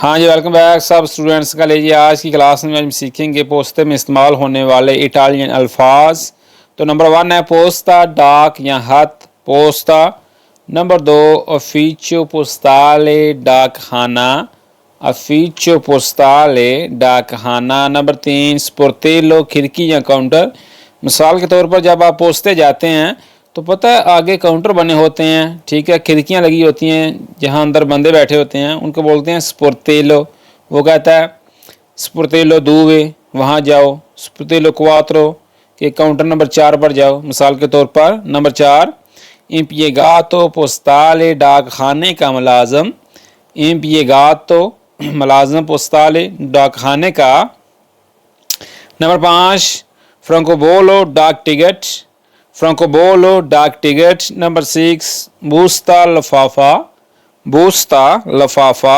हाँ जी, welcome back सब students का। लीजिए आज की क्लास में हम सीखेंगे पोस्ते में इस्तेमाल होने वाले इटालियन अल्फाज। तो नंबर 1 है पोस्ता, डाक या हथ, पोस्ता। नंबर 2 अफिचो पोस्ताले, डाक खाना, अफिचो पोस्ताले, डाक खाना। नंबर 3 स्पोर्टेलो, खिड़की या काउंटर। मिसाल के तौर पर जब आप पोस्ते जाते हैं तो पता है आगे काउंटर बने होते हैं, ठीक है, खिड़कियां लगी होती हैं जहां अंदर बंदे बैठे होते हैं, उनको बोलते हैं स्पोर्टेलो। वो कहता है स्पोर्टेलो दूवे, वहां जाओ। स्पोर्टेलो क्वात्रो, के काउंटर नंबर 4 पर जाओ। मिसाल के तौर पर नंबर 4 इम्पिएगातो पोस्ताले, डाक खाने का मुलाजम। इम्पिएगातो मुलाजम, पोस्ताले डाक खाने का। नंबर 5 फ्रांकोबोलो, डाक टिकट। फ्रांकोबोलो, डाक टिकट। नंबर 6 बूस्ता लफाफा, बूस्ता लफाफा।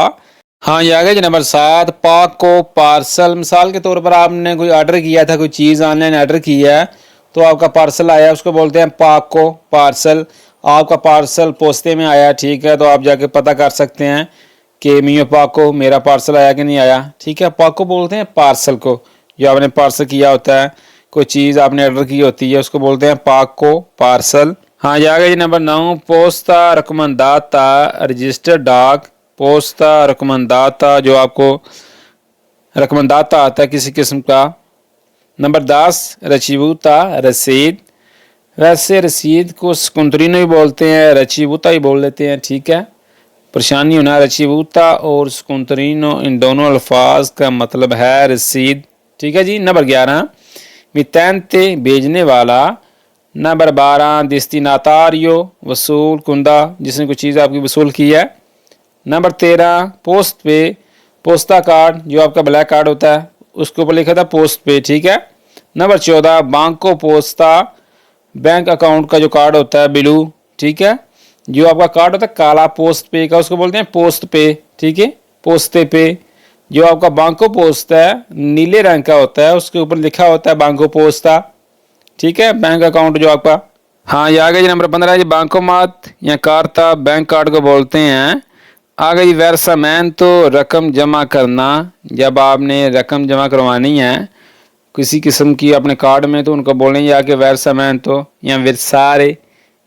हाँ ये आगे जी नंबर 7 पाको, पार्सल। मिसाल के तौर पर आपने कोई ऑर्डर किया था, कोई चीज़ ऑनलाइन ऑर्डर किया है तो आपका पार्सल आया, उसको बोलते हैं पाको, पार्सल। आपका पार्सल पोस्ते में आया, ठीक है, तो आप जाके पता कर सकते हैं कि मियो पाको, मेरा पार्सल आया कि नहीं आया, ठीक है। पाको बोलते हैं पार्सल को, जो आपने पार्सल किया होता है, कोई चीज़ आपने ऑर्डर की होती है उसको बोलते हैं पाको, पार्सल। हाँ ये आ गया जी नंबर 9 पोस्ता रकमंदाता, रजिस्टर्ड डाक। पोस्ता रकमंदाता, जो आपको रकमंदाता आता है किसी किस्म का। नंबर 10 रचीबूता, रसीद। वैसे रसीद को स्कुंतरीनो भी बोलते हैं, रचीबूता ही बोल लेते हैं, ठीक है, परेशानी होना। रचीबूता और स्कुंतरीनो इन दोनों अल्फाज का मतलब है रसीद, ठीक है जी। नंबर 11 मितेंते, भेजने वाला। नंबर 12 दिस्तिनातारियो, वसूल कुंदा, जिसने कोई चीज़ आपकी वसूल की है। नंबर 13 पोस्ट पे, पोस्ता कार्ड, जो आपका ब्लैक कार्ड होता है उसके ऊपर लिखा था पोस्ट पे, ठीक है। नंबर 14 बांको पोस्ता, बैंक अकाउंट का जो कार्ड होता है बिलू, ठीक है, जो आपका कार्ड होता है काला पोस्ट पे का, उसको बोलते हैं पोस्ट पे, ठीक है, पोस्ते पे। जो आपका बांको पोस्ता है नीले रंग का होता है, उसके ऊपर लिखा होता है बांको पोस्ता, ठीक है, बैंक अकाउंट जो आपका। हाँ ये आ गया जी नंबर 15 जी बांकोमात या कार्ता, बैंक कार्ड को बोलते हैं। आ गई वर्सामैन, तो रकम जमा करना। जब आपने रकम जमा करवानी है किसी किस्म की अपने कार्ड में तो उनको बोलेंगे आके वर्सामैन तो या विरसारे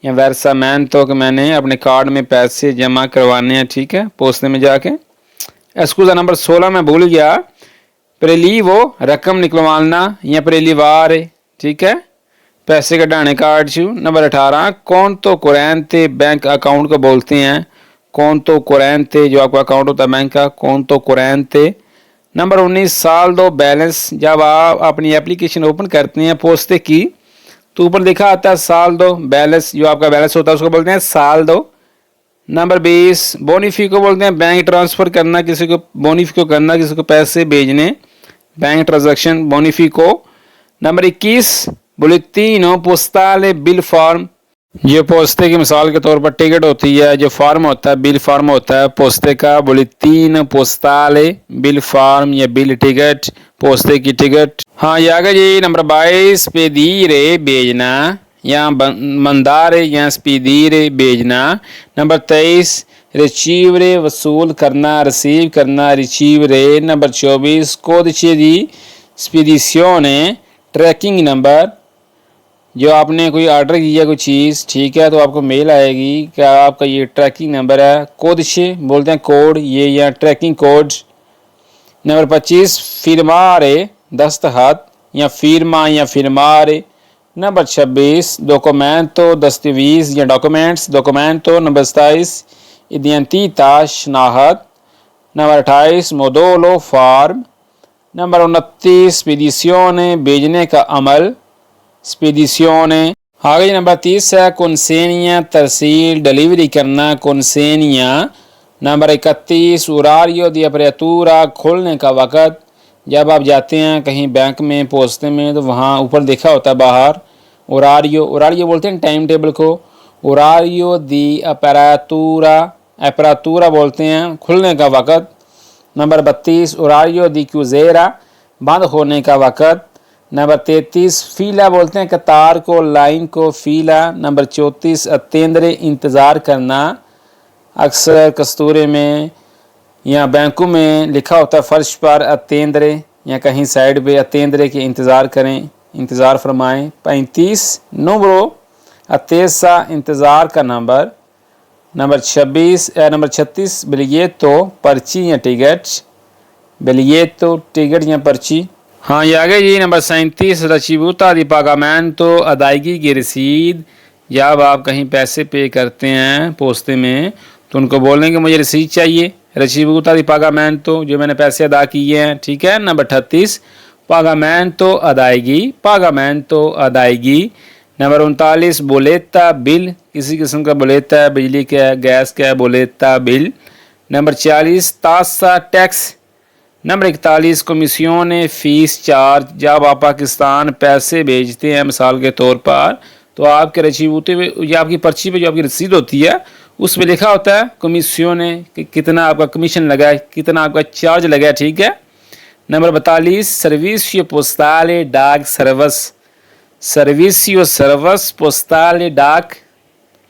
या वर्सामैन तो कि मैंने अपने कार्ड में पैसे जमा करवाने हैं, ठीक है, पोस्ते में जाके। एक्सक्यूज़ा नंबर 16 में भूल गया, प्रेलीवो रकम निकलवाना या प्रेलीवार, ठीक है, पैसे कढ़ाने कार्ड छू। नंबर 18 कौन तो कुरैनते, बैंक अकाउंट को बोलते हैं कौन तो कुरैनते, जो आपका अकाउंट होता है बैंक का, कौन तो कुरैनते। नंबर 19 साल दो बैलेंस, जब आप अपनी एप्लीकेशन ओपन करते हैं पोस्ते की तो ऊपर लिखा आता है साल दो बैलेंस, जो आपका बैलेंस होता है उसको बोलते हैं साल दो। नंबर 20 बोनीफिको बोलते हैं बैंक ट्रांसफ़र करना, किसी को बोनीफिको करना, किसी को पैसे भेजने, बैंक ट्रांजैक्शन बोनीफिको। नंबर 21 बुलेटिनो पोस्ताले, बिल फॉर्म, ये पोस्ते की मिसाल के तौर पर टिकट होती है, जो फॉर्म होता है बिल फॉर्म होता है पोस्ते का, बुलेटिनो पोस्ताले, बिल फॉर्म या बिल टिकट, पोस्ते की टिकट। हाँ ये आ गया जी नंबर 22 पेदीरे, भेजना या मंदारे या स्पीदीरे, भेजना। नंबर 23 रिसीवरे, वसूल करना, रिसीव करना, रिसीवरे। नंबर 24 कोदिचे दी स्पीडिशियोने, ट्रैकिंग नंबर, जो आपने कोई ऑर्डर किया कोई चीज़, ठीक है, तो आपको मेल आएगी कि आपका ये ट्रैकिंग नंबर है, कोदिशे बोलते हैं कोड ये या ट्रैकिंग कोड। नंबर 25 फिरमारे, दस्तखत या फिरमा या फिरमारे। नंबर 26 डॉक्यूमेंटो, दस्तावेज या डॉक्यूमेंट्स, डॉक्यूमेंटो। नंबर 27 इदियंतीता, शनाख्त। नंबर 28 मोदोलो, फार्म। नंबर 29 स्पीडिशियोने, भेजने का अमल, स्पीडिशियोने। आगे नंबर 30 है कॉन्सेनिया, तरसील, डिलीवरी करना, कॉन्सेनिया। नंबर 31 उरारियो दी अपर्चूरा, खोलने का वक़्त, जब आप जाते हैं कहीं बैंक में पोस्ते में तो वहाँ ऊपर लिखा होता है बाहर उरारियो, उरारियो बोलते हैं टाइम टेबल को, उरारियो दी अपर्चूरा, अपर्चूरा बोलते हैं खुलने का वक़्त। नंबर 32 उरारियो दी क्यूज़ेरा, बंद होने का वक़्त। नंबर 33 फीला बोलते हैं कतार को, लाइन को, फीला। नंबर 34 अतेंद्रे, इंतज़ार करना, अक्सर कस्तूरे में या बैंकों में लिखा होता है फर्श पर अतेंद्रे या कहीं साइड पे अतेंद्रे के इंतज़ार करें, इंतज़ार फरमाएं। 35 नंबरो अतेसा इंतज़ार का नंबर। नंबर 36 बिलियेतो पर्ची या टिकट, बिलियेतो टिकट या पर्ची। हाँ ये आगे जी नंबर 37 रचिबूता दी पागामेंटो अदायगी की रसीद। जब आप कहीं पैसे पे करते हैं पोस्ते में तो उनको बोलेंगे मुझे रसीद चाहिए, रचिबूता दी पागामेंटो, जो मैंने पैसे अदा किए हैं, ठीक है। नंबर 38 पागामेंटो अदायगी, पागामेंटो अदायगी। नंबर 39 बोलेता बिल, किसी किस्म का बोलेता है, बिजली का है, गैस का है, बोलेता बिल। नंबर 40 तासा tax. Number 41 commission fees charge. जब आप पाकिस्तान पैसे भेजते हैं मिसाल के तौर पर तो आपके रसीबूते पे या आपकी पर्ची पे जो आपकी रसीद होती है उस पर लिखा होता है कमीशन कि कितना आपका कमीशन लगा है, कितना आपका चार्ज लगा है, ठीक है। नंबर 42 सर्विसियो पोस्टाले डाक सर्विस, सर्विसियो सर्विस पोस्टाले डाक,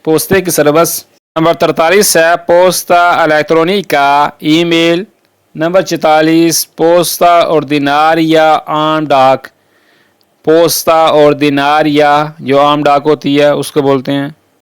पोस्ते की सर्विस। नंबर 43 है पोस्ता इलेक्ट्रॉनिका ईमेल। नंबर 44 पोस्ता ऑर्डिनारिया आम डाक, पोस्ता ऑर्डिनारिया जो आम डाक होती है उसको बोलते हैं।